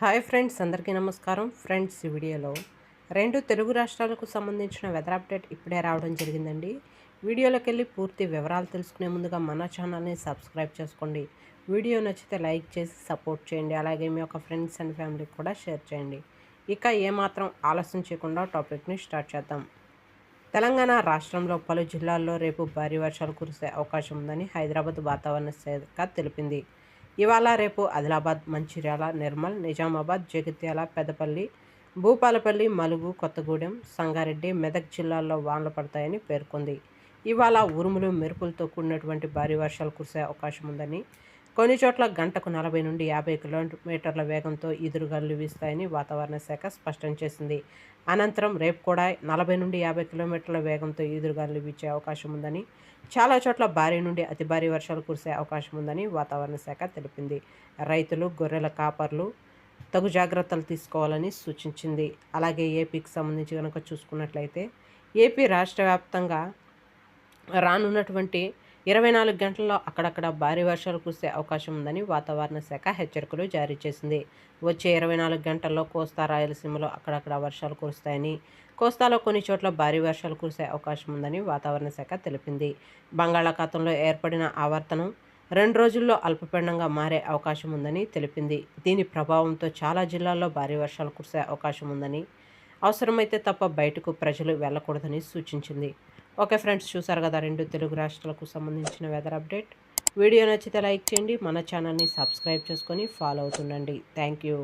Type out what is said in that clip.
Hi friends, అందరికీ నమస్కారం. Friends, ఈ వీడియోలో రెండు తెలుగు రాష్ట్రాలకు సంబంధించిన వెదర్ అప్డేట్ ఇప్పుడే రావడం జరిగిందండి. వీడియోలోకి వెళ్ళి పూర్తి వివరాలు తెలుసుకునే ముందుగా మన ఛానల్ని సబ్స్క్రైబ్ చేసుకోండి. వీడియో నచ్చితే లైక్ చేసి సపోర్ట్ చేయండి. అలాగే మీ యొక్క ఫ్రెండ్స్ అండ్ ఫ్యామిలీకి కూడా షేర్ చేయండి. ఇక ఏమాత్రం ఆలస్యం చేయకుండా టాపిక్ని స్టార్ట్ చేద్దాం. తెలంగాణ రాష్ట్రంలో పలు జిల్లాల్లో రేపు భారీ వర్షాలు కురిసే అవకాశం ఉందని హైదరాబాద్ వాతావరణ శాఖ తెలిపింది. ఇవాళ రేపు ఆదిలాబాద్, మంచిర్యాల, నిర్మల్, నిజామాబాద్, జగిత్యాల, పెద్దపల్లి, భూపాలపల్లి, మలుగు, కొత్తగూడెం, సంగారెడ్డి, మెదక్ జిల్లాల్లో వానలు పడతాయని పేర్కొంది. ఇవాళ ఉరుములు, మెరుపులతో కూడినటువంటి భారీ వర్షాలు కురిసే అవకాశం ఉందని, కొన్ని చోట్ల గంటకు 40 నుండి 50 కిలోమీటర్ల వేగంతో ఈదురుగాలులు వీస్తాయని వాతావరణ శాఖ స్పష్టం చేసింది. అనంతరం రేపు కూడా 40 నుండి 50 కిలోమీటర్ల వేగంతో ఈదురుగాలులు వీచే అవకాశం ఉందని, చాలా చోట్ల భారీ నుండి అతి భారీ వర్షాలు కురిసే అవకాశం ఉందని వాతావరణ శాఖ తెలిపింది. రైతులు, గొర్రెల కాపర్లు తగు జాగ్రత్తలు తీసుకోవాలని సూచించింది. అలాగే ఏపీకి సంబంధించి కనుక చూసుకున్నట్లయితే ఏపీ రాష్ట్ర వ్యాప్తంగా రానున్నటువంటి 24 గంటల్లో అక్కడక్కడ భారీ వర్షాలు కురిసే అవకాశం ఉందని వాతావరణ శాఖ హెచ్చరికలు జారీ చేసింది. వచ్చే 24 గంటల్లో కోస్తా, రాయలసీమలో అక్కడక్కడ వర్షాలు కురుస్తాయని, కోస్తాలో కొన్ని చోట్ల భారీ వర్షాలు కురిసే అవకాశం ఉందని వాతావరణ శాఖ తెలిపింది. బంగాళాఖాతంలో ఏర్పడిన ఆవర్తనం 2 రోజుల్లో అల్పపీడనంగా మారే అవకాశం ఉందని తెలిపింది. దీని ప్రభావంతో చాలా జిల్లాల్లో భారీ వర్షాలు కురిసే అవకాశం ఉందని, అవసరమైతే తప్ప బయటకు ప్రజలు వెళ్ళకూడదని సూచించింది. ఓకే ఫ్రెండ్స్, చూసారు కదా రెండు తెలుగు రాష్ట్రాలకు సంబంధించిన వెదర్ అప్డేట్. వీడియో నచ్చితే లైక్ చేయండి, మన ఛానల్ని సబ్స్క్రైబ్ చేసుకొని ఫాలో అవుతుండండి. Thank you.